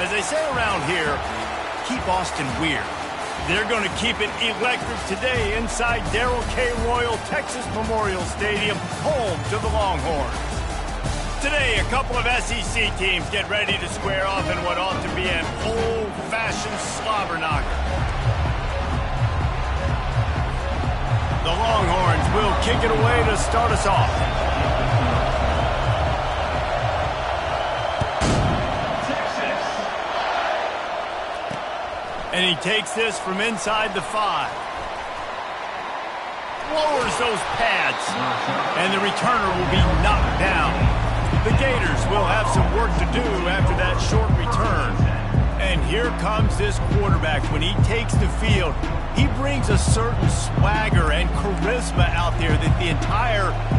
As they say around here, keep Austin weird. They're going to keep it electric today inside Darrell K. Royal Texas Memorial Stadium, home to the Longhorns. Today, a couple of SEC teams get ready to square off in what ought to be an old-fashioned slobber knocker. The Longhorns will kick it away to start us off. And he takes this from inside the 5. Lowers those pads. And the returner will be knocked down. The Gators will have some work to do after that short return. And here comes this quarterback. When he takes the field, he brings a certain swagger and charisma out there that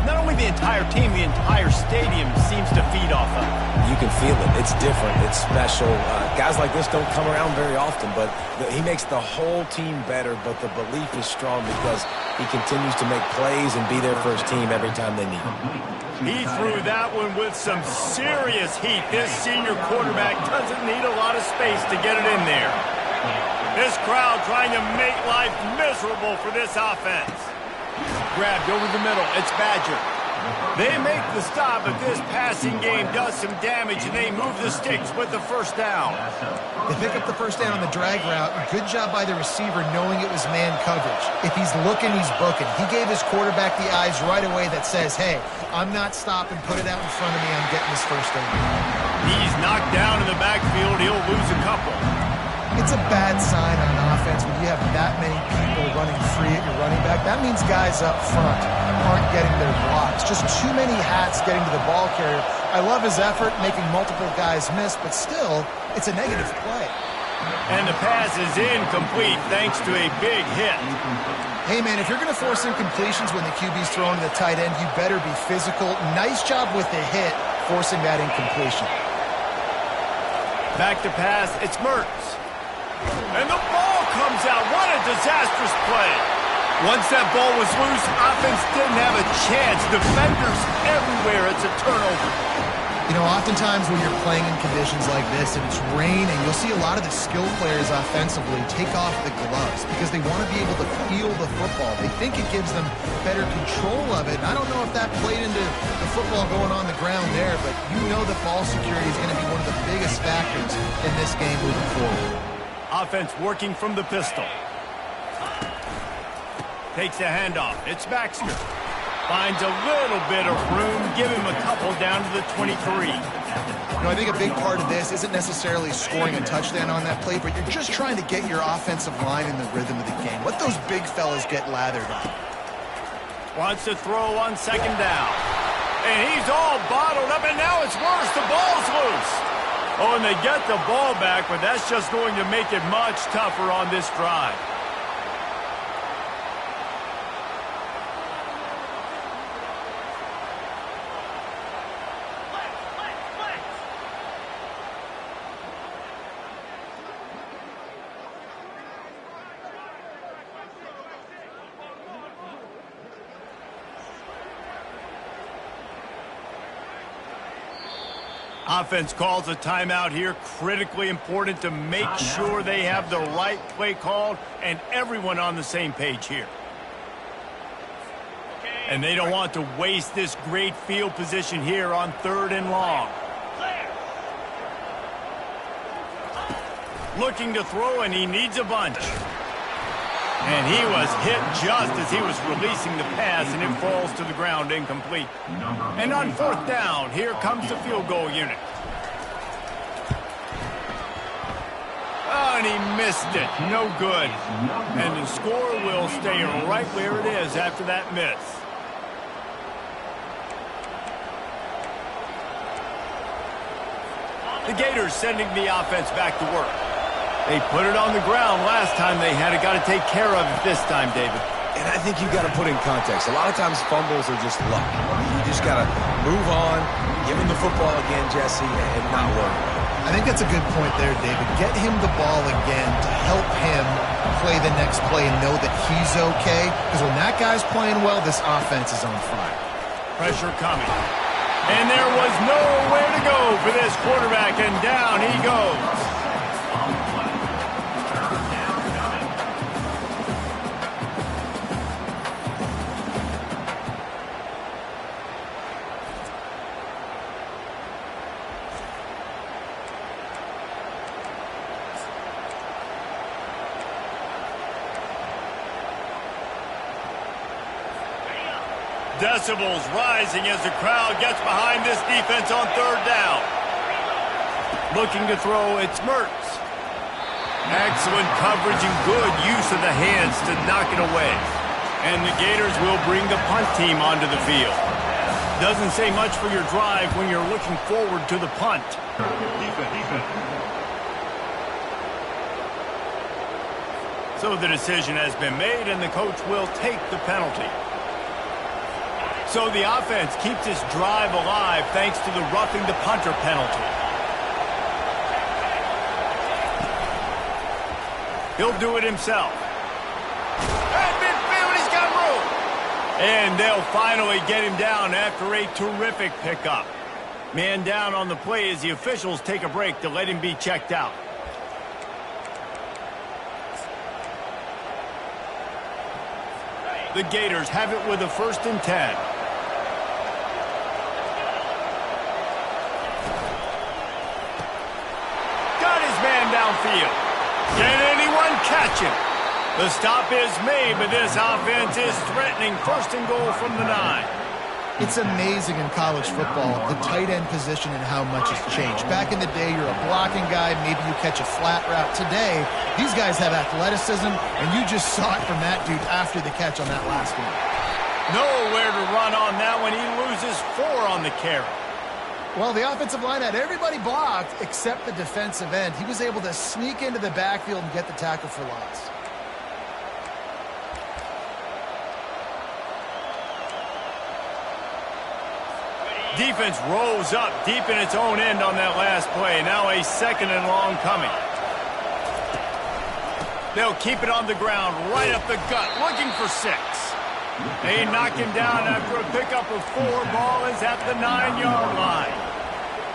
not only the entire team, the entire stadium seems to feed off of. You can feel it. It's different. It's special. Guys like this don't come around very often, but he makes the whole team better, but the belief is strong because he continues to make plays and be there for his team every time they need him. He threw that one with some serious heat. This senior quarterback doesn't need a lot of space to get it in there. This crowd trying to make life miserable for this offense. Grabbed over the middle. It's Badger. They make the stop, but this passing game does some damage, and they move the sticks with the first down. They pick up the first down on the drag route. Good job by the receiver knowing it was man coverage. If he's looking, he's booking. He gave his quarterback the eyes right away that says, hey, I'm not stopping. Put it out in front of me. I'm getting this first down. He's knocked down in the backfield. He'll lose a couple. It's a bad sign on offense when you have that many people running free at your running back. That means guys up front aren't getting their blocks. Just too many hats getting to the ball carrier. I love his effort, making multiple guys miss, but still, it's a negative play. And the pass is incomplete thanks to a big hit. Hey, man, if you're going to force incompletions when the QB's throwing to the tight end, you better be physical. Nice job with the hit, forcing that incompletion. Back to pass, it's Mertz. And the ball comes out. What a disastrous play. Once that ball was loose, offense didn't have a chance. Defenders everywhere. It's a turnover. You know, oftentimes when you're playing in conditions like this and it's raining, you'll see a lot of the skill players offensively take off the gloves because they want to be able to feel the football. They think it gives them better control of it. I don't know if that played into the football going on the ground there, but you know that ball security is going to be one of the biggest factors in this game moving forward. Offense working from the pistol. Takes the handoff. It's Baxter. Finds a little bit of room. Give him a couple down to the 23. You know, I think a big part of this isn't necessarily scoring a touchdown on that play, but you're just trying to get your offensive line in the rhythm of the game. Let those big fellas get lathered up. Wants to throw on second down. And he's all bottled up, and now it's worse. The ball's loose. Oh, and they get the ball back, but that's just going to make it much tougher on this drive. Offense calls a timeout here. Critically important to make sure they have the right play called and everyone on the same page here. And they don't want to waste this great field position here on 3rd and long. Looking to throw, and he needs a bunch. And he was hit just as he was releasing the pass, and it falls to the ground incomplete. And on 4th down, here comes the field goal unit. Oh, and he missed it. No good. And the score will stay right where it is after that miss. The Gators sending the offense back to work. They put it on the ground last time they had it. Got to take care of it this time, David. And I think you've got to put in context. A lot of times fumbles are just luck. You just got to move on, give him the football again, Jesse, and not worry. I think that's a good point there, David. Get him the ball again to help him play the next play and know that he's okay. Because when that guy's playing well, this offense is on fire. Pressure coming. And there was nowhere to go for this quarterback, and down he goes. Decibels rising as the crowd gets behind this defense on third down. Looking to throw, it's Mertz. Excellent coverage and good use of the hands to knock it away. And the Gators will bring the punt team onto the field. Doesn't say much for your drive when you're looking forward to the punt. So the decision has been made, and the coach will take the penalty. So the offense keeps its drive alive thanks to the roughing the punter penalty. He'll do it himself. At midfield, he's got room. And they'll finally get him down after a terrific pickup. Man down on the play as the officials take a break to let him be checked out. The Gators have it with a 1st and 10. Got his man downfield. Can anyone catch him? The stop is made, but this offense is threatening 1st and goal from the 9. It's amazing in college football, the tight end position and how much has changed. Back in the day, you're a blocking guy, maybe you catch a flat route. Today, these guys have athleticism, and you just saw it from that dude after the catch on that last one. Nowhere to run on that one. He loses 4 on the carry. Well, the offensive line had everybody blocked except the defensive end. He was able to sneak into the backfield and get the tackle for loss. Defense rose up deep in its own end on that last play. Now a 2nd and long coming. They'll keep it on the ground, right up the gut, looking for 6. They knock him down after a pickup of 4. Ball is at the 9-yard line.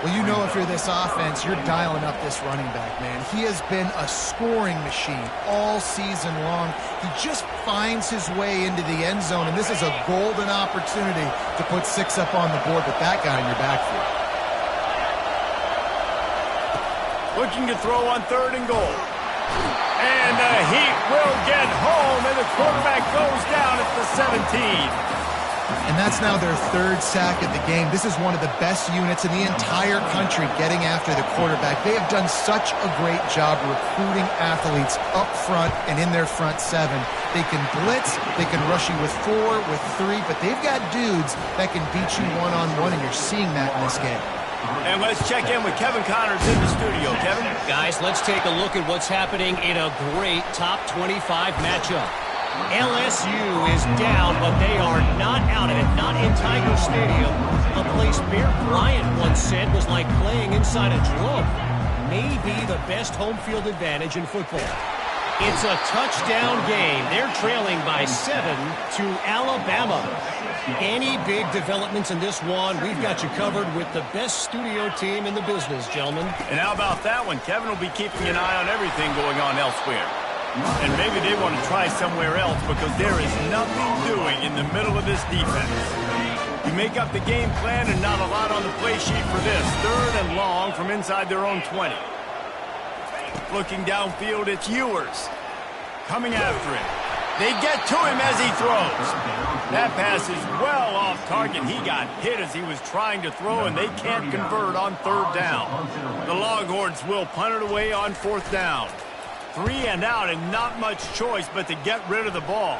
Well, you know if you're this offense, you're dialing up this running back, man. He has been a scoring machine all season long. He just finds his way into the end zone, and this is a golden opportunity to put 6 up on the board with that guy in your backfield. Looking to throw on 3rd and goal. And the Heat will get home, and the quarterback goes down at the 17. And that's now their 3rd sack of the game. This is one of the best units in the entire country getting after the quarterback. They have done such a great job recruiting athletes up front and in their front 7. They can blitz, they can rush you with 4, with 3, but they've got dudes that can beat you one-on-one, and you're seeing that in this game. And let's check in with Kevin Connors in the studio. Kevin? Guys, let's take a look at what's happening in a great top 25 matchup. LSU is down, but they are not out of it, not in Tiger Stadium, a place Bear Bryant once said was like playing inside a drum. Maybe the best home field advantage in football. It's a touchdown game. They're trailing by 7 to Alabama. Any big developments in this one, we've got you covered with the best studio team in the business, gentlemen. And how about that one? Kevin will be keeping an eye on everything going on elsewhere. And maybe they want to try somewhere else because there is nothing doing in the middle of this defense. You make up the game plan and not a lot on the play sheet for this. 3rd and long from inside their own 20. Looking downfield, it's Ewers. Coming after him. They get to him as he throws. That pass is well off target. He got hit as he was trying to throw, and they can't convert on 3rd down. The Longhorns will punt it away on 4th down. 3 and out, and not much choice but to get rid of the ball.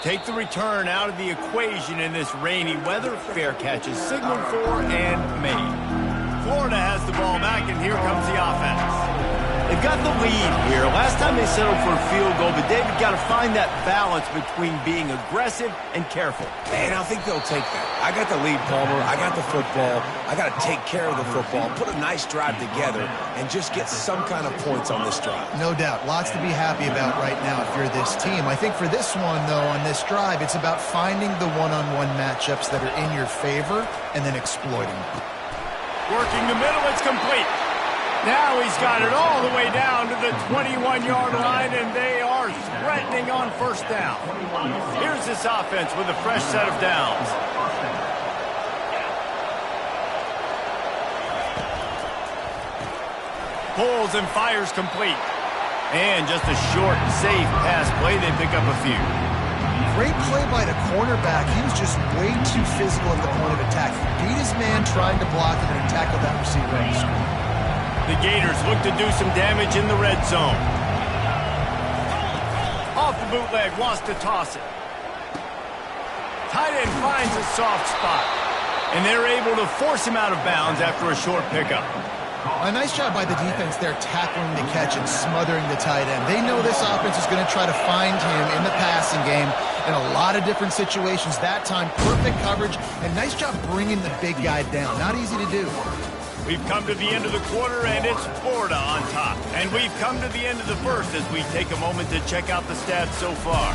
Take the return out of the equation in this rainy weather. Fair catch is signaled for and made. Florida has the ball back, and here comes the offense. They've got the lead here. Last time they settled for a field goal, but David got to find that balance between being aggressive and careful. And I think they'll take that. I got the lead, Palmer. I got the football. I got to take care of the football, put a nice drive together, and just get some kind of points on this drive. No doubt. Lots to be happy about right now if you're this team. I think for this one, though, on this drive, it's about finding the one-on-one matchups that are in your favor and then exploiting them. Working the middle, it's complete. Now he's got it all the way down to the 21-yard line, and they are threatening on 1st down. Here's this offense with a fresh set of downs. Pulls and fires complete. And just a short, safe pass play. They pick up a few. Great play by the cornerback. He was just way too physical at the point of attack. He beat his man trying to block him and tackled that receiver on the screen. The Gators look to do some damage in the red zone. Off the bootleg, wants to toss it. Tight end finds a soft spot. And they're able to force him out of bounds after a short pickup. A nice job by the defense there tackling the catch and smothering the tight end. They know this offense is going to try to find him in the passing game in a lot of different situations. That time, perfect coverage, and nice job bringing the big guy down. Not easy to do. We've come to the end of the quarter, and it's Florida on top. And we've come to the end of the first as we take a moment to check out the stats so far.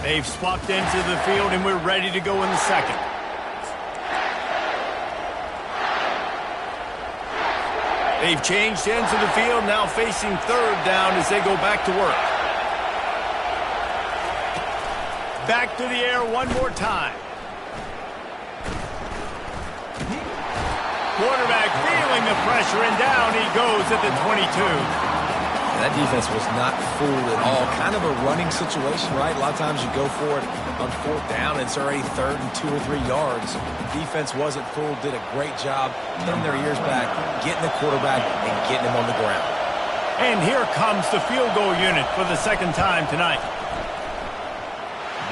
They've swapped into the field, and we're ready to go in the second. They've changed ends of the field, now facing third down as they go back to work. Back to the air one more time. Quarterback feeling the pressure, and down he goes at the 22. That defense was not fooled at all. Kind of a running situation, right? A lot of times you go for it on fourth down, and it's already third and 2 or 3 yards. Defense wasn't fooled, did a great job putting their ears back, getting the quarterback, and getting him on the ground. And here comes the field goal unit for the second time tonight.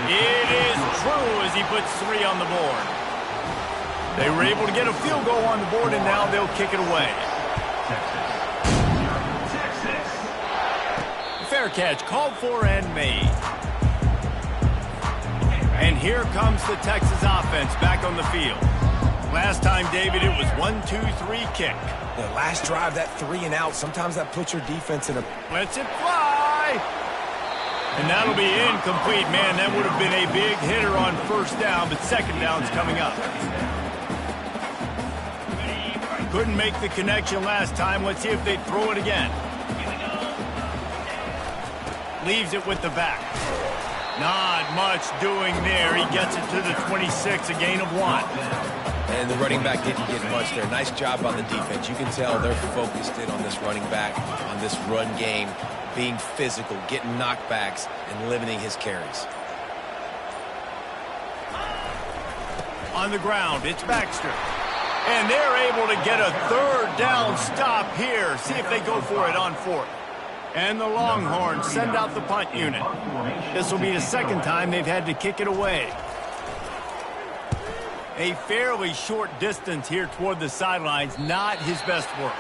It is true as he puts 3 on the board. They were able to get a field goal on the board, and now they'll kick it away. Fair catch called for and made. And here comes the Texas offense back on the field. Last time, David, it was 1-2-3 kick. The last drive, that 3 and out, sometimes that puts your defense in a... Lets it fly. And that'll be incomplete. Man, that would have been a big hitter on first down, but second down's coming up. Couldn't make the connection last time. Let's see if they throw it again. Leaves it with the back. Not much doing there. He gets it to the 26, a gain of 1. And the running back didn't get much there. Nice job on the defense. You can tell they're focused in on this running back, on this run game, being physical, getting knockbacks, and limiting his carries. On the ground, it's Baxter. And they're able to get a third down stop here. See if they go for it on fourth. And the Longhorns send out the punt unit. This will be the second time they've had to kick it away. A fairly short distance here toward the sidelines, not his best work.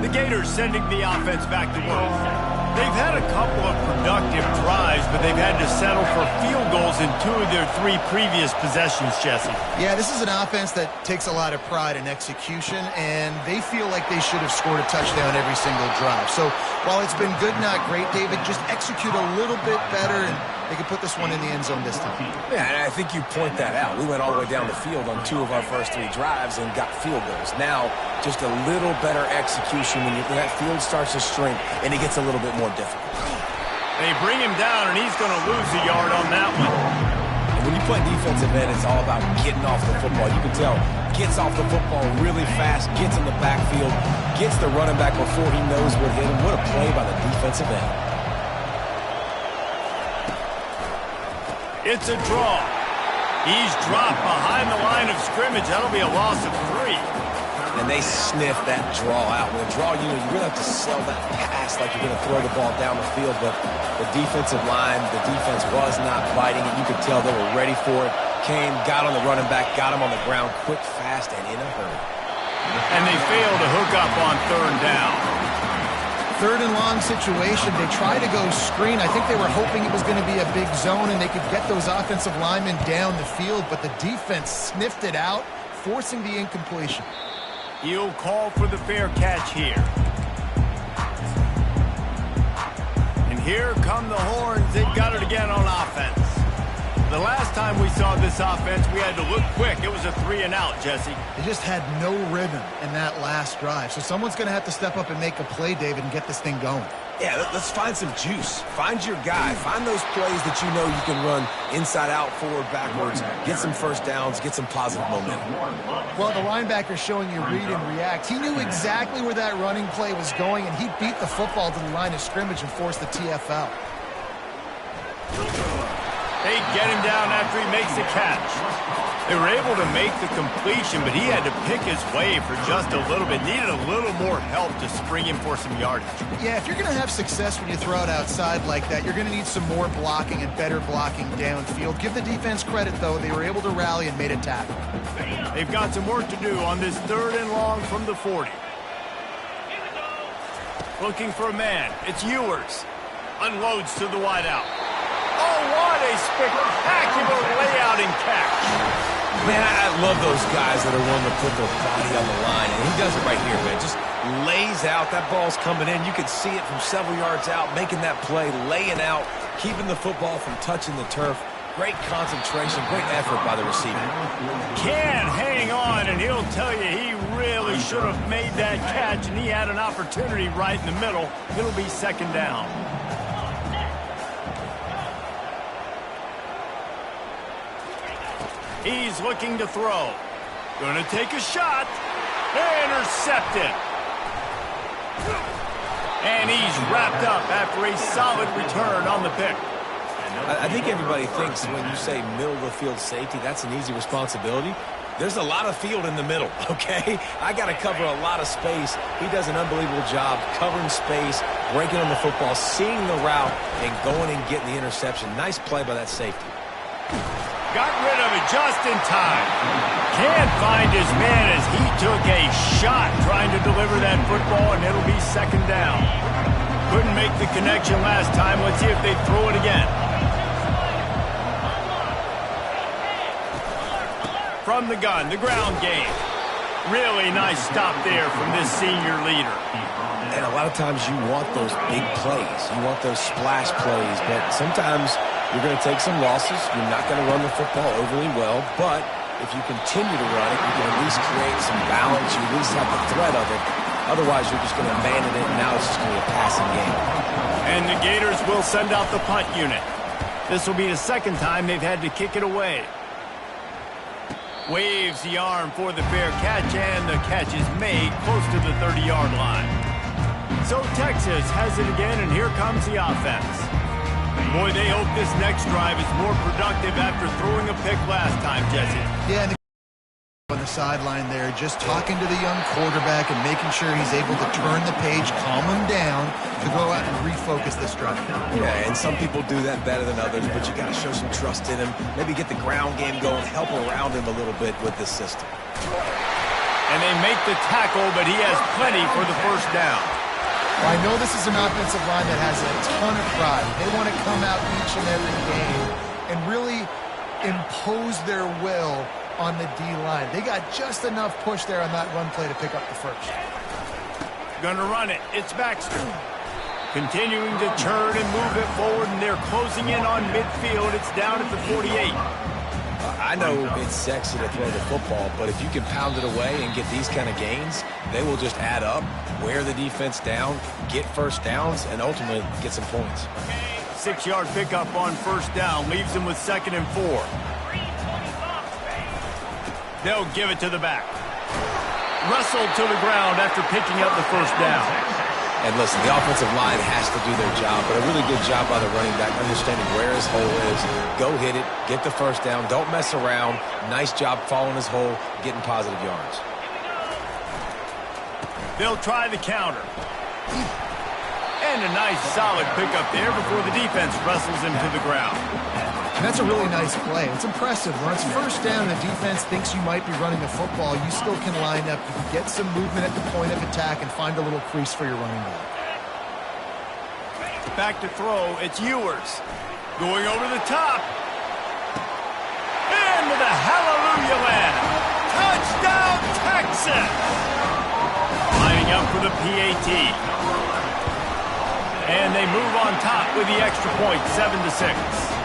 The Gators sending the offense back to work. They've had a couple of productive drives, but they've had to settle for field goals in 2 of their 3 previous possessions, Jesse. Yeah, this is an offense that takes a lot of pride in execution, and they feel like they should have scored a touchdown every single drive. So while it's been good, not great, David, just execute a little bit better, and they can put this one in the end zone this time. Yeah, and I think you point that out. We went all the way down the field on 2 of our first 3 drives and got field goals. Now, just a little better execution when that field starts to shrink and it gets a little bit more difficult. They bring him down, and he's going to lose a yard on that one. And when you play defensive end, it's all about getting off the football. You can tell, gets off the football really fast, gets in the backfield, gets the running back before he knows what hit him. What a play by the defensive end. It's a draw. He's dropped behind the line of scrimmage. That'll be a loss of 3. And they sniff that draw out. With a draw, you really have to sell that pass like you're going to throw the ball down the field. But the defensive line, the defense was not biting it. You could tell they were ready for it. Came, got on the running back, got him on the ground quick, fast, and in a hurry. And they failed to hook up on third down. Third and long situation. They tried to go screen. I think they were hoping it was going to be a big zone and they could get those offensive linemen down the field, but the defense sniffed it out, forcing the incompletion. He'll call for the fair catch here. And here come the Horns. They've got it again on offense. The last time we saw this offense, we had to look quick. It was a 3-and-out, Jesse. They just had no rhythm in that last drive. So someone's going to have to step up and make a play, David, and get this thing going. Yeah, let's find some juice. Find your guy. Find those plays that you know you can run inside out, forward, backwards, get some first downs, get some positive momentum. Well, the linebacker's showing you read and react. He knew exactly where that running play was going, and he beat the football to the line of scrimmage and forced the TFL. They get him down after he makes the catch. They were able to make the completion, but he had to pick his way for just a little bit. Needed a little more help to spring him for some yardage. Yeah, if you're going to have success when you throw it outside like that, you're going to need some more blocking and better blocking downfield. Give the defense credit, though. They were able to rally and made a tackle. They've got some work to do on this 3rd and long from the 40. Looking for a man. It's Ewers. Unloads to the wideout. Oh, what a spectacular layout and catch. Man, I love those guys that are willing to put their body on the line, and he does it right here, man. Just lays out. That ball's coming in. You can see it from several yards out, making that play, laying out, keeping the football from touching the turf. Great concentration, great effort by the receiver. Can hang on, and he'll tell you he really should have made that catch, and he had an opportunity right in the middle. It'll be 2nd down. He's looking to throw. Gonna take a shot. Intercepted. And he's wrapped up after a solid return on the pick. I think everybody thinks when you say middle of the field safety, that's an easy responsibility. There's a lot of field in the middle, okay? I got to cover a lot of space. He does an unbelievable job covering space, breaking on the football, seeing the route, and going and getting the interception. Nice play by that safety. Got rid of it just in time. Can't find his man as he took a shot trying to deliver that football, and it'll be 2nd down. Couldn't make the connection last time. Let's see if they throw it again. From the gun, the ground game. Really nice stop there from this senior leader. And a lot of times you want those big plays. You want those splash plays, but sometimes you're going to take some losses. You're not going to run the football overly well, but if you continue to run it, you can at least create some balance. You at least have the threat of it. Otherwise, you're just going to abandon it, and now it's just going to be a passing game. And the Gators will send out the punt unit. This will be the 2nd time they've had to kick it away. Waves the arm for the fair catch, and the catch is made close to the 30-yard line. So Texas has it again, and here comes the offense. Boy, they hope this next drive is more productive after throwing a pick last time, Jesse. Yeah, and on the sideline there, just talking to the young quarterback and making sure he's able to turn the page, calm him down to go out and refocus this drive. Yeah, and some people do that better than others, but you got to show some trust in him. Maybe get the ground game going, help around him a little bit with this system. And they make the tackle, but he has plenty for the 1st down. Well, I know this is an offensive line that has a ton of pride. They want to come out each and every game and really impose their will on the D-line. They got just enough push there on that run play to pick up the 1st. Gonna run it. It's Baxter. Continuing to turn and move it forward, and they're closing in on midfield. It's down at the 48. I know it's sexy to throw the football, but if you can pound it away and get these kind of gains, they will just add up, wear the defense down, get 1st downs, and ultimately get some points. 6-yard pickup on 1st down, leaves them with 2nd and 4. They'll give it to the back. Wrestled to the ground after picking up the 1st down. And listen, the offensive line has to do their job, but a really good job by the running back, understanding where his hole is. Go hit it, get the 1st down, don't mess around. Nice job following his hole, getting positive yards. They'll try the counter. And a nice solid pickup there before the defense wrestles him to the ground. And that's a really nice play. It's impressive. When it's 1st down and the defense thinks you might be running the football, you still can line up. You can get some movement at the point of attack and find a little crease for your running back. Back to throw. It's Ewers. Going over the top. Into the hallelujah land. Touchdown, Texas! Lining up for the PAT. And they move on top with the extra point, 7-6.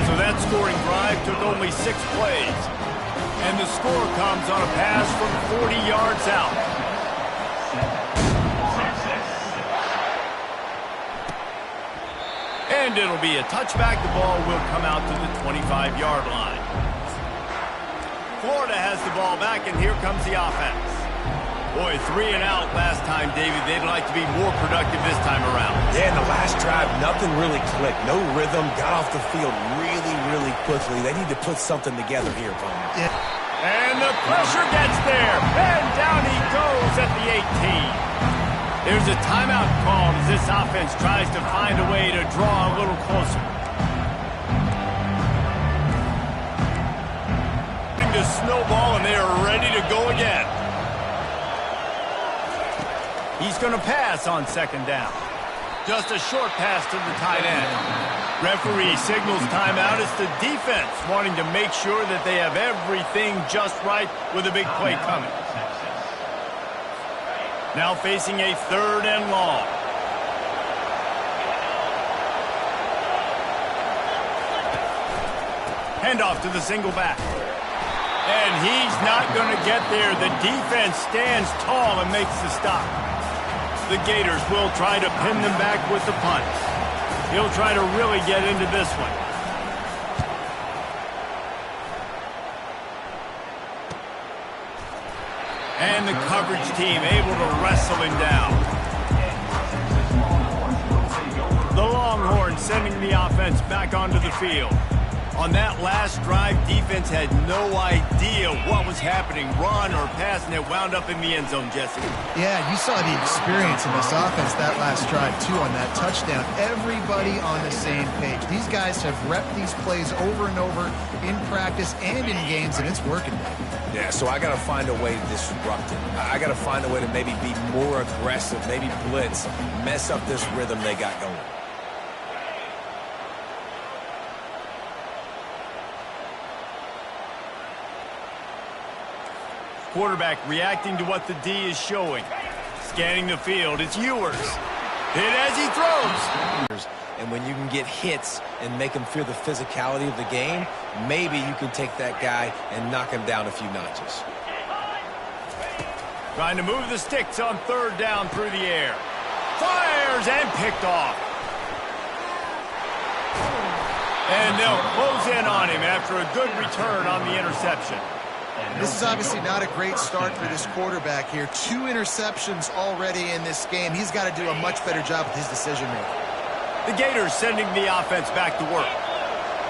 So that scoring drive took only 6 plays. And the score comes on a pass from 40 yards out. And it'll be a touchback. The ball will come out to the 25-yard line. Florida has the ball back, and here comes the offense. Boy, 3 and out last time, David. They'd like to be more productive this time around. Yeah, in the last drive, nothing really clicked. No rhythm. Got off the field really, really quickly. They need to put something together here, Palmer. Yeah. And the pressure gets there. And down he goes at the 18. There's a timeout called as this offense tries to find a way to draw a little closer. To snowball, and they are ready to go again. He's going to pass on 2nd down. Just a short pass to the tight end. Referee signals timeout. It's the defense wanting to make sure that they have everything just right with a big play coming. Now facing a 3rd and long. Handoff to the single back. And he's not going to get there. The defense stands tall and makes the stop. The Gators will try to pin them back with the punt. He'll try to really get into this one. And the coverage team able to wrestle him down. The Longhorns sending the offense back onto the field. On that last drive, defense had no idea what was happening, run or pass, and it wound up in the end zone, Jesse. Yeah, you saw the experience in this offense that last drive, too, on that touchdown. Everybody on the same page. These guys have repped these plays over and over in practice and in games, and it's working. Yeah, so I got to find a way to disrupt it. I got to find a way to maybe be more aggressive, maybe blitz, mess up this rhythm they got going. Quarterback reacting to what the D is showing. Scanning the field, it's Ewers. Hit as he throws. And when you can get hits and make him feel the physicality of the game, maybe you can take that guy and knock him down a few notches. Trying to move the sticks on 3rd down through the air. Fires and picked off. And they'll close in on him after a good return on the interception. This is obviously not a great start for this quarterback here. 2 interceptions already in this game. He's got to do a much better job with his decision-making. The Gators sending the offense back to work.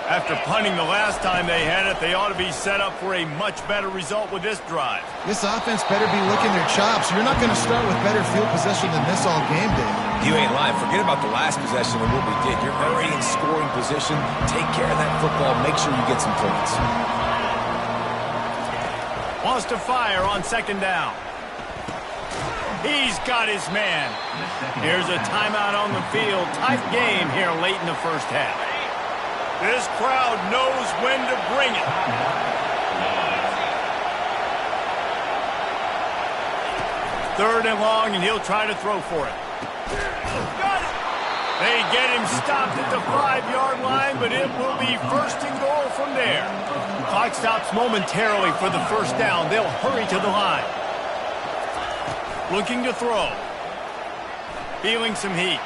After punting the last time they had it, they ought to be set up for a much better result with this drive. This offense better be licking their chops. You're not going to start with better field possession than this all game, Dave. You ain't lying. Forget about the last possession and what we did. You're already in scoring position. Take care of that football. Make sure you get some points. Wants to fire on 2nd down. He's got his man. Here's a timeout on the field. Tight game here late in the first half. This crowd knows when to bring it. Third and long, and he'll try to throw for it. Got it. They get him stopped at the 5-yard line, but it will be 1st and goal from there. Clock stops momentarily for the 1st down. They'll hurry to the line. Looking to throw. Feeling some heat.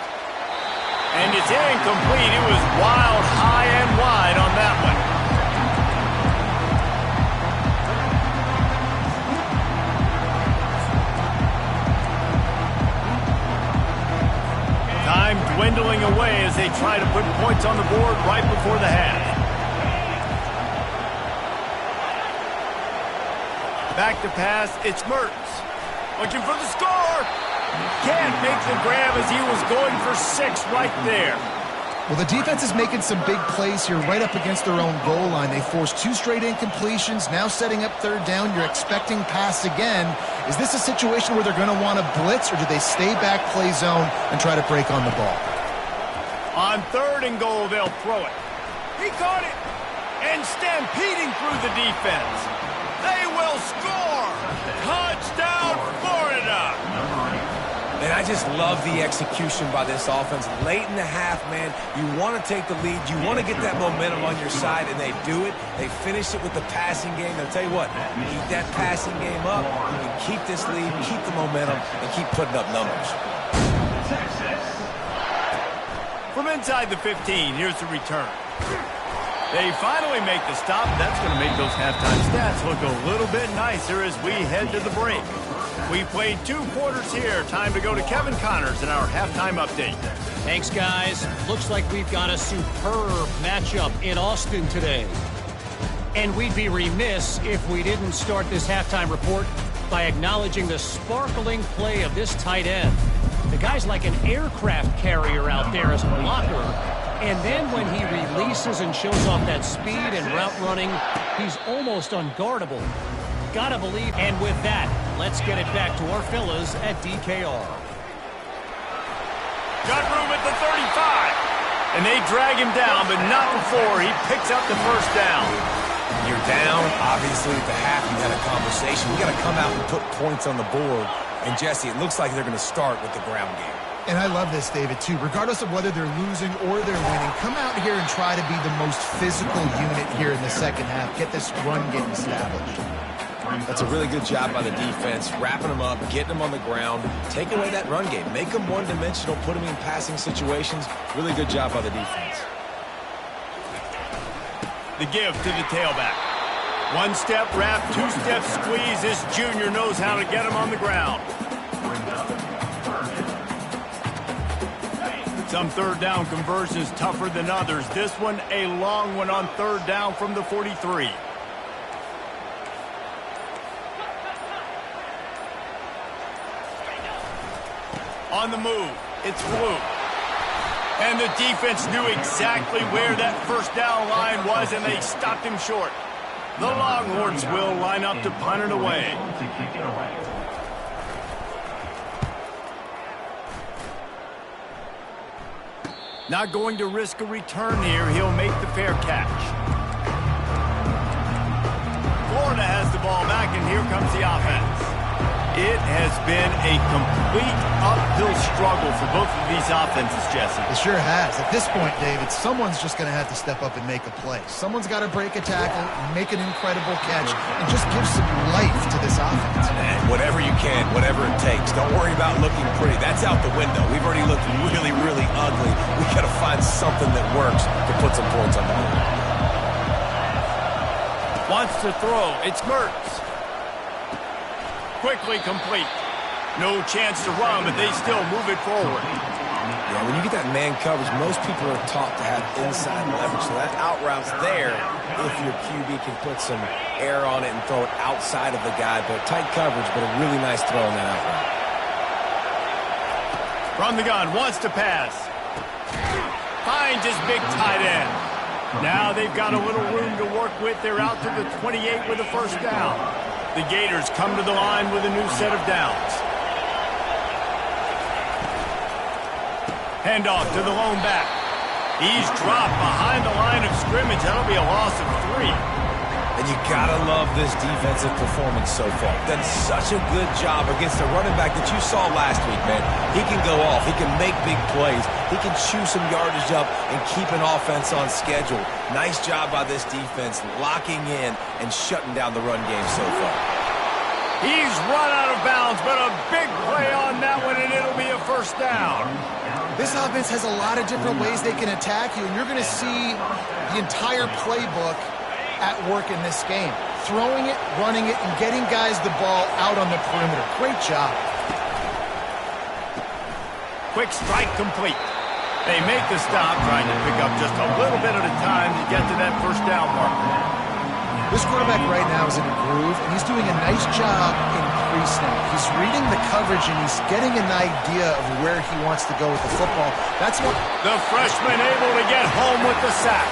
And it's incomplete. It was wild, high and wide on that one. Time dwindling away as they try to put points on the board right before the half. Back to pass, it's Mertz. Looking for the score. Can't make the grab as he was going for 6 right there. Well, the defense is making some big plays here right up against their own goal line. They forced 2 straight incompletions, now setting up 3rd down. You're expecting pass again. Is this a situation where they're going to want to blitz, or do they stay back, play zone, and try to break on the ball? On 3rd and goal, they'll throw it. He caught it. And stampeding through the defense. They will score. Touchdown, Florida. And I just love the execution by this offense. Late in the half, man, you want to take the lead. You want to get that momentum on your side, and they do it. They finish it with the passing game. They'll tell you what, keep that passing game up. You can keep this lead, keep the momentum, and keep putting up numbers. From inside the 15, here's the return. They finally make the stop. That's going to make those halftime stats look a little bit nicer as we head to the break. We played 2 quarters here. Time to go to Kevin Connors in our halftime update. Thanks, guys. Looks like we've got a superb matchup in Austin today. And we'd be remiss if we didn't start this halftime report by acknowledging the sparkling play of this tight end. The guy's like an aircraft carrier out there as a blocker. And then when he releases and shows off that speed and route running, he's almost unguardable. Gotta believe. And with that, let's get it back to our fellas at DKR. Got room at the 35. And they drag him down, but not before he picks up the first down. You're down. Obviously, at the half, you had a conversation. We got to come out and put points on the board. And, Jesse, it looks like they're going to start with the ground game. And I love this, David, too. Regardless of whether they're losing or they're winning, come out here and try to be the most physical unit here in the second half. Get this run game established. That's a really good job by the defense, wrapping them up, getting them on the ground, take away that run game, make them one-dimensional, put them in passing situations. Really good job by the defense. The give to the tailback. 1-step wrap, 2-step squeeze. This junior knows how to get him on the ground. Some third down conversions tougher than others. This one a long one on third down from the 43. On the move, it's Blue. And the defense knew exactly where that first down line was, and they stopped him short. The Longhorns will line up to punt it away. Not going to risk a return here. He'll make the fair catch. Florida has the ball back, and here comes the offense. It has been a complete uphill struggle for both of these offenses, Jesse. It sure has. At this point, David, someone's just going to have to step up and make a play. Someone's got to break a tackle, make an incredible catch, and just give some life to this offense. And whatever you can, whatever it takes. Don't worry about looking pretty. That's out the window. We've already looked really, really ugly. We got to find something that works to put some points on the board. Wants to throw. It's Mertz. Quickly complete. No chance to run, but they still move it forward. Yeah, when you get that man coverage, most people are taught to have inside leverage. So that out route's there if your QB can put some air on it and throw it outside of the guy. But tight coverage, but a really nice throw on that out route. From the gun, wants to pass. Finds his big tight end. Now they've got a little room to work with. They're out to the 28 with a first down. The Gators come to the line with a new set of downs. Handoff to the lone back. He's dropped behind the line of scrimmage. That'll be a loss of 3. And you gotta love this defensive performance so far. Done such a good job against a running back that you saw last week, man. He can go off. He can make big plays. He can chew some yardage up and keep an offense on schedule. Nice job by this defense locking in and shutting down the run game so far. He's run out of bounds, but a big play on that one, and it'll be a first down. This offense has a lot of different ways they can attack you, and you're going to see the entire playbook at work in this game. Throwing it, running it, and getting guys the ball out on the perimeter. Great job. Quick strike complete. They make the stop, trying to pick up just a little bit at a time to get to that first down marker. This quarterback right now is in a groove, and he's doing a nice job in pre-snap. He's reading the coverage, and he's getting an idea of where he wants to go with the football. That's what the freshman able to get home with the sack.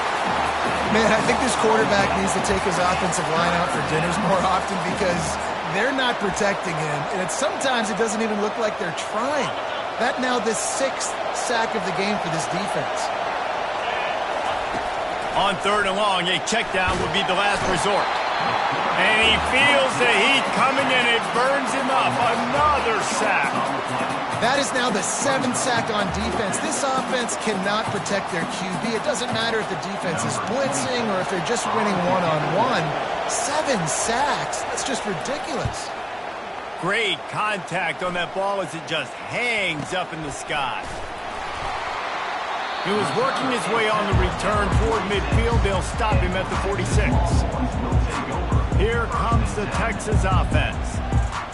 Man, I think this quarterback needs to take his offensive line out for dinners more often because they're not protecting him, and sometimes it doesn't even look like they're trying. That now the 6th sack of the game for this defense. On third and long, a check down would be the last resort. And he feels the heat coming in. It burns him up. Another sack. That is now the 7th sack on defense. This offense cannot protect their QB. It doesn't matter if the defense is blitzing or if they're just winning one-on-one. 7 sacks, that's just ridiculous. Great contact on that ball as it just hangs up in the sky. He was working his way on the return toward midfield. They'll stop him at the 46. Here comes the Texas offense.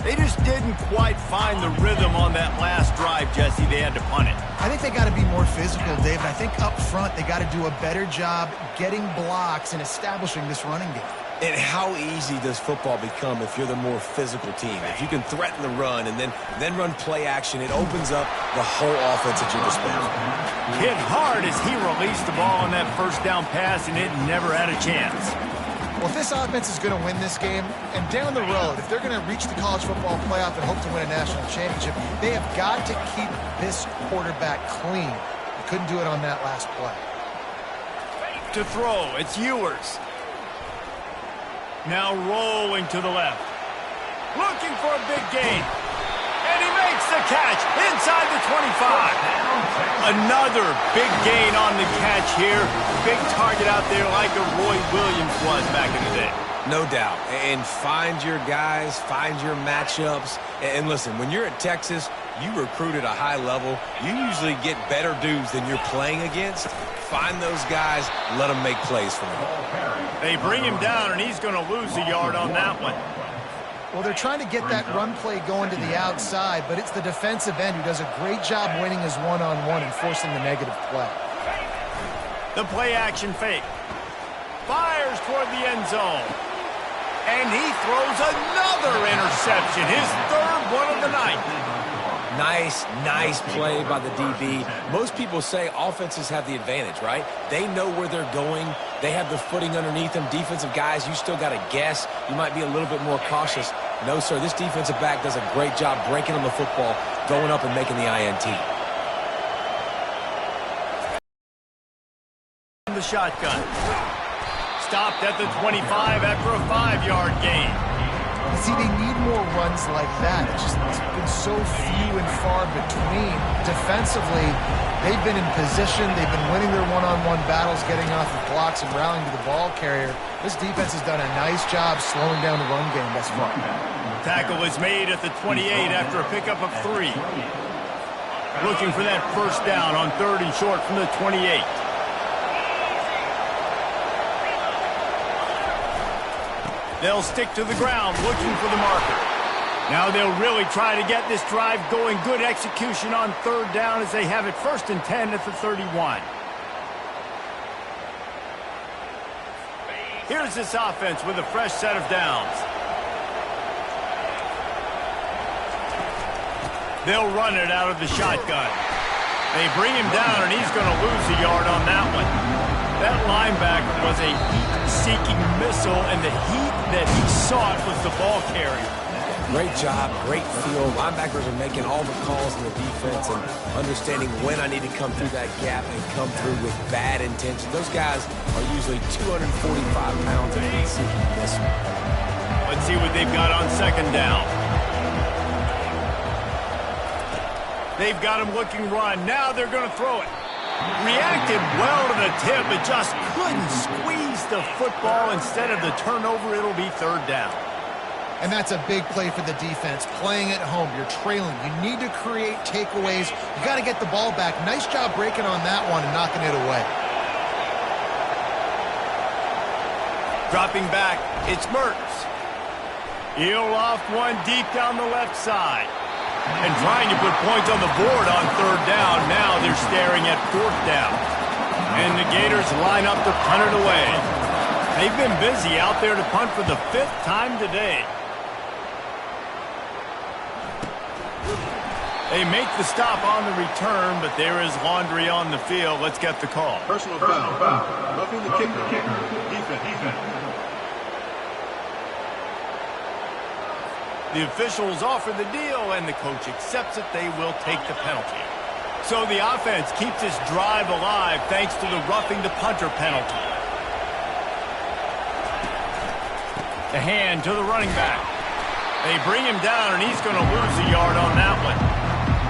They just didn't quite find the rhythm on that last drive, Jesse. They had to punt it. I think they got to be more physical, David. I think up front they got to do a better job getting blocks and establishing this running game. And how easy does football become if you're the more physical team? If you can threaten the run and then run play action, it opens up the whole offense at your disposal. Hit hard as he released the ball on that first down pass, and it never had a chance. Well, if this offense is going to win this game, and down the road, if they're going to reach the college football playoff and hope to win a national championship, they have got to keep this quarterback clean. They couldn't do it on that last play. To throw, it's Ewers. Now rolling to the left. Looking for a big gain. And he makes the catch inside the 25. Another big gain on the catch here. Big target out there like a Roy Williams was back in the day. No doubt. And find your guys, find your matchups. And listen, when you're at Texas, you recruit at a high level. You usually get better dudes than you're playing against. Find those guys, let them make plays for them. They bring him down, and he's going to lose a yard on that one. Well, they're trying to get that run play going to the outside, but it's the defensive end who does a great job winning his one-on-one and forcing the negative play. The play action fake. Fires toward the end zone. And he throws another interception, his third one of the night. Nice play by the DB. Most people say offenses have the advantage, right? They know where they're going. They have the footing underneath them. Defensive guys, you still got to guess. You might be a little bit more cautious. No, sir, this defensive back does a great job breaking on the football, going up and making the INT. The shotgun. Stopped at the 25 after a 5-yard gain. See, they need more runs like that. It's been so few and far between. Defensively, they've been in position. They've been winning their one-on-one battles, getting off of blocks and rallying to the ball carrier. This defense has done a nice job slowing down the run game thus far. Tackle was made at the 28 after a pickup of 3. Looking for that first down on 3rd and short from the 28. They'll stick to the ground looking for the marker. Now they'll really try to get this drive going. Good execution on 3rd down as they have it 1st and 10 at the 31. Here's this offense with a fresh set of downs. They'll run it out of the shotgun. They bring him down, and he's going to lose a yard on that one. That linebacker was a heat-seeking missile, and the heat that he sought was the ball carrier. Great job, great feel. Linebackers are making all the calls in the defense and understanding when I need to come through that gap and come through with bad intention. Those guys are usually 245 pounds and easy miss. Let's see what they've got on 2nd down. They've got him looking run. Now they're going to throw it. Reacted well to the tip, but just couldn't squeeze the football. Instead of the turnover, it'll be 3rd down. And that's a big play for the defense. Playing at home, you're trailing. You need to create takeaways. You got to get the ball back. Nice job breaking on that one and knocking it away. Dropping back, it's Mertz. He'll loft one deep down the left side. And trying to put points on the board on 3rd down. Now they're staring at 4th down. And the Gators line up to punt it away. They've been busy out there to punt for the 5th time today. They make the stop on the return, but there is laundry on the field. Let's get the call. Personal foul. Roughing the kicker. Defense. The officials offer the deal, and the coach accepts it. They will take the penalty. So the offense keeps this drive alive thanks to the roughing the punter penalty. The hand to the running back. They bring him down, and he's going to lose a yard on that one.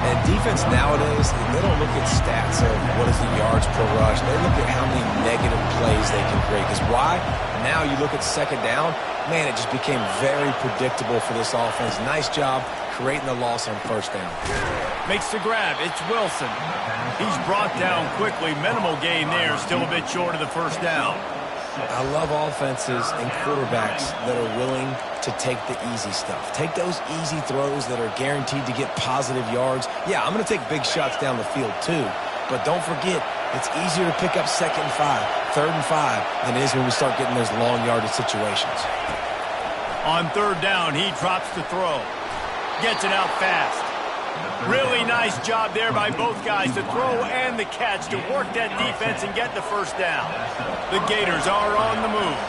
And defense nowadays, they don't look at stats of what is the yards per rush. They look at how many negative plays they can create. Because why? Now you look at second down, man, it just became very predictable for this offense. Nice job creating the loss on first down. Makes the grab. It's Wilson. He's brought down quickly. Minimal gain there. Still a bit short of the first down. I love offenses and quarterbacks that are willing to take the easy stuff. Take those easy throws that are guaranteed to get positive yards. Yeah, I'm going to take big shots down the field too. But don't forget, it's easier to pick up 2nd and 5, 3rd and 5 than it is when we start getting those long yardage situations. On 3rd down, he drops the throw. Gets it out fast. Really nice job there by both guys, the throw and the catch, to work that defense and get the first down. The Gators are on the move.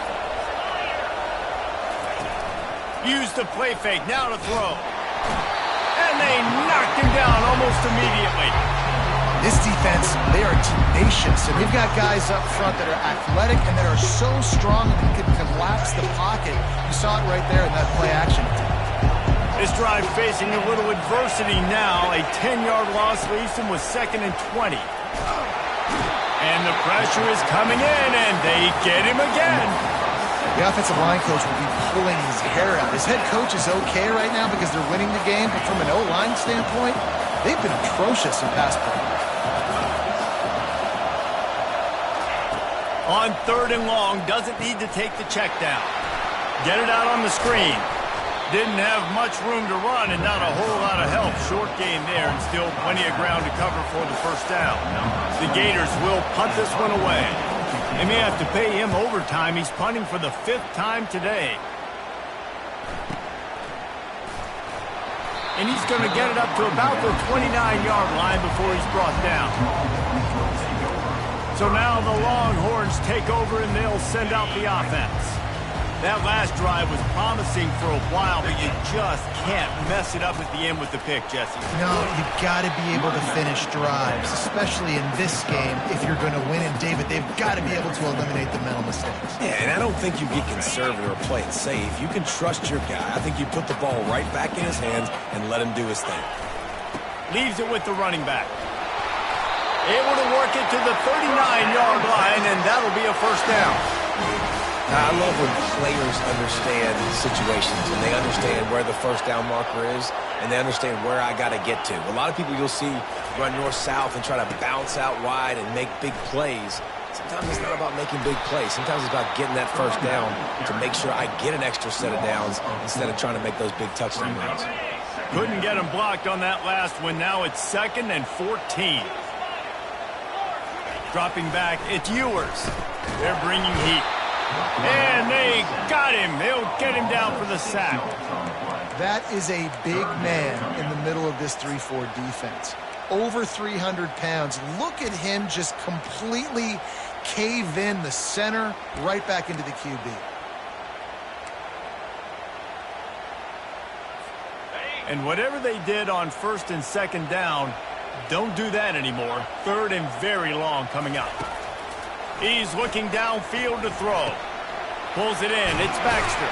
Use the play fake, now to throw. And they knocked him down almost immediately. This defense, they are tenacious, and they've got guys up front that are athletic and that are so strong that they can collapse the pocket. You saw it right there in that play action. This drive facing a little adversity now. A 10-yard loss leaves him with 2nd and 20. And the pressure is coming in, and they get him again. The offensive line coach will be pulling his hair out. His head coach is okay right now because they're winning the game, but from an O-line standpoint, they've been atrocious in pass play. On 3rd and long, doesn't need to take the check down. Get it out on the screen. Didn't have much room to run and not a whole lot of help. Short game there and still plenty of ground to cover for the first down. The Gators will punt this one away. They may have to pay him overtime. He's punting for the 5th time today. And he's going to get it up to about the 29-yard line before he's brought down. So now the Longhorns take over and they'll send out the offense. That last drive was promising for a while, but you just can't mess it up at the end with the pick, Jesse. No, you've got to be able to finish drives, especially in this game if you're going to win. And, David, they've got to be able to eliminate the mental mistakes. Yeah, and I don't think you get conservative or play it safe. You can trust your guy. I think you put the ball right back in his hands and let him do his thing. Leaves it with the running back. Able to work it to the 39-yard line, and that'll be a first down. I love when players understand situations and they understand where the first down marker is and they understand where I got to get to. A lot of people you'll see run north-south and try to bounce out wide and make big plays. Sometimes it's not about making big plays. Sometimes it's about getting that first down to make sure I get an extra set of downs instead of trying to make those big touchdown runs. Couldn't get him blocked on that last one. Now it's 2nd and 14. Dropping back, it's Ewers. They're bringing heat. And they got him. They'll get him down for the sack. That is a big man in the middle of this 3-4 defense. Over 300 pounds. Look at him just completely cave in the center right back into the QB. And whatever they did on 1st and 2nd down, don't do that anymore. 3rd and very long coming up. He's looking downfield to throw. Pulls it in. It's Baxter.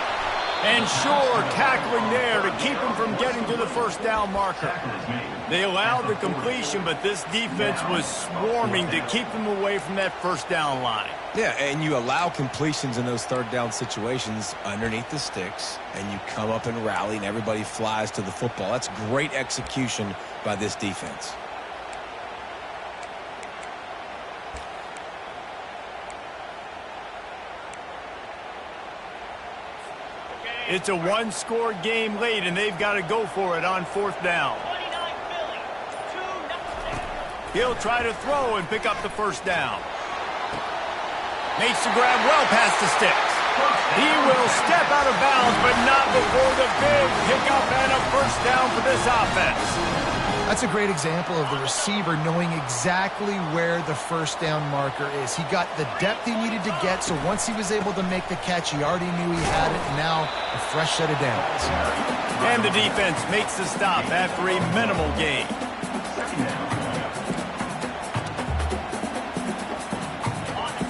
And Shore tackling there to keep him from getting to the first down marker. They allowed the completion, but this defense was swarming to keep him away from that first down line. Yeah, and you allow completions in those 3rd down situations underneath the sticks, and you come up and rally, and everybody flies to the football. That's great execution by this defense. It's a one-score game late, and they've got to go for it on 4th down. He'll try to throw and pick up the first down. Makes the grab well past the sticks. He will step out of bounds, but not before the big pickup and a first down for this offense. That's a great example of the receiver knowing exactly where the first down marker is. He got the depth he needed to get, so once he was able to make the catch, he already knew he had it, and now a fresh set of downs. And the defense makes the stop after a minimal gain.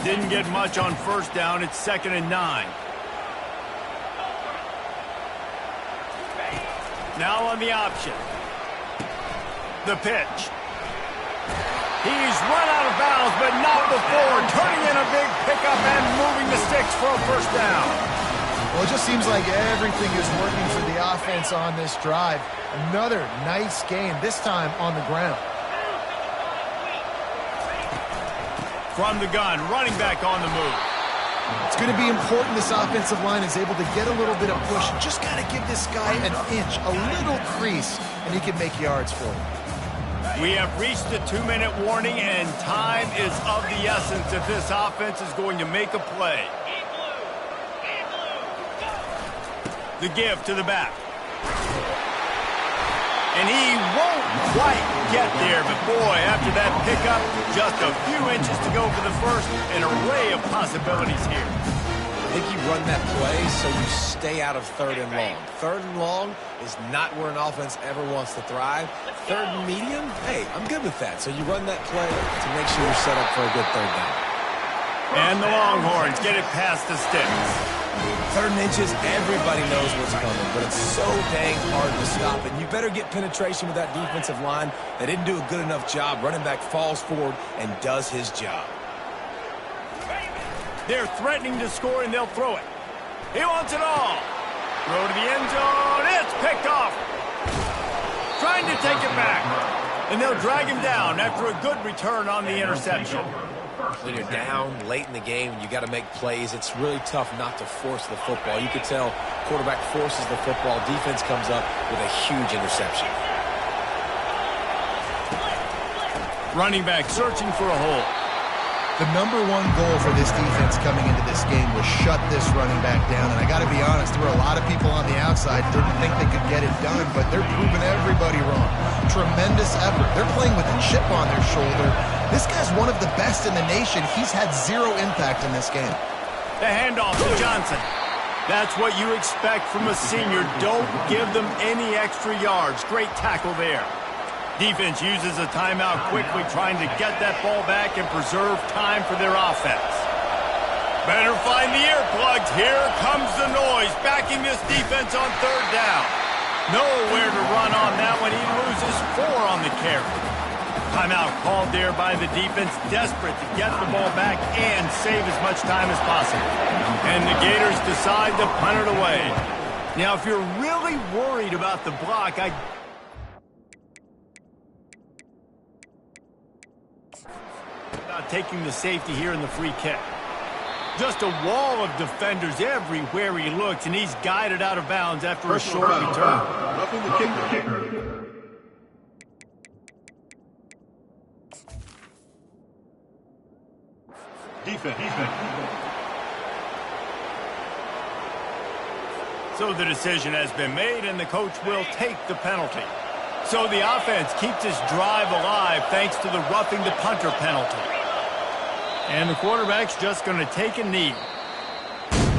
Didn't get much on first down. It's 2nd and 9. Now on the option. the pitch. He's run out of bounds, but not before turning in a big pickup and moving the sticks for a first down. Well, it just seems like everything is working for the offense on this drive. Another nice game, this time on the ground. From the gun, running back on the move. It's going to be important this offensive line is able to get a little bit of push. Just got to give this guy an inch, a little crease, and he can make yards for you. We have reached the 2-minute warning, and time is of the essence if this offense is going to make a play. The give to the back. And he won't quite get there, but boy, after that pickup, just a few inches to go for the first. An array of possibilities here. I think you run that play so you stay out of 3rd and long. 3rd and long is not where an offense ever wants to thrive. 3rd and medium, hey, I'm good with that. So you run that play to make sure you're set up for a good 3rd down. And the Longhorns get it past the sticks. 3rd and inches, everybody knows what's coming, but it's so dang hard to stop it. You better get penetration with that defensive line. They didn't do a good enough job. Running back falls forward and does his job. They're threatening to score, and they'll throw it. He wants it all. Throw to the end zone. It's picked off. Trying to take it back. And they'll drag him down after a good return on the interception. When you're down late in the game and you got to make plays, it's really tough not to force the football. You could tell quarterback forces the football. Defense comes up with a huge interception. Running back searching for a hole. The #1 goal for this defense coming into this game was shut this running back down. And I got to be honest, there were a lot of people on the outside who didn't think they could get it done, but they're proving everybody wrong. Tremendous effort. They're playing with a chip on their shoulder. This guy's one of the best in the nation. He's had zero impact in this game. The handoff to Johnson. That's what you expect from a senior. Don't give them any extra yards. Great tackle there. Defense uses a timeout quickly, trying to get that ball back and preserve time for their offense. Better find the earplugs. Here comes the noise, backing this defense on 3rd down. Nowhere to run on that one. He loses 4 on the carry. Timeout called there by the defense, desperate to get the ball back and save as much time as possible. And the Gators decide to punt it away. Now, if you're really worried about the block, taking the safety here in the free kick. Just a wall of defenders everywhere he looks, and he's guided out of bounds after a short return. Roughing the kicker. Defense. So the decision has been made, and the coach will take the penalty. So the offense keeps this drive alive thanks to the roughing the punter penalty. And the quarterback's just going to take a knee.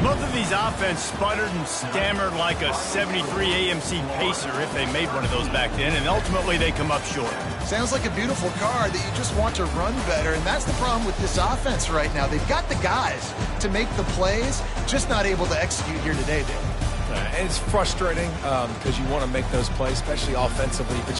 Both of these offense sputtered and stammered like a 73 AMC Pacer if they made one of those back then, and ultimately they come up short. Sounds like a beautiful car that you just want to run better, and that's the problem with this offense right now. They've got the guys to make the plays, just not able to execute here today, Dave. And it's frustrating because you want to make those plays, especially offensively, but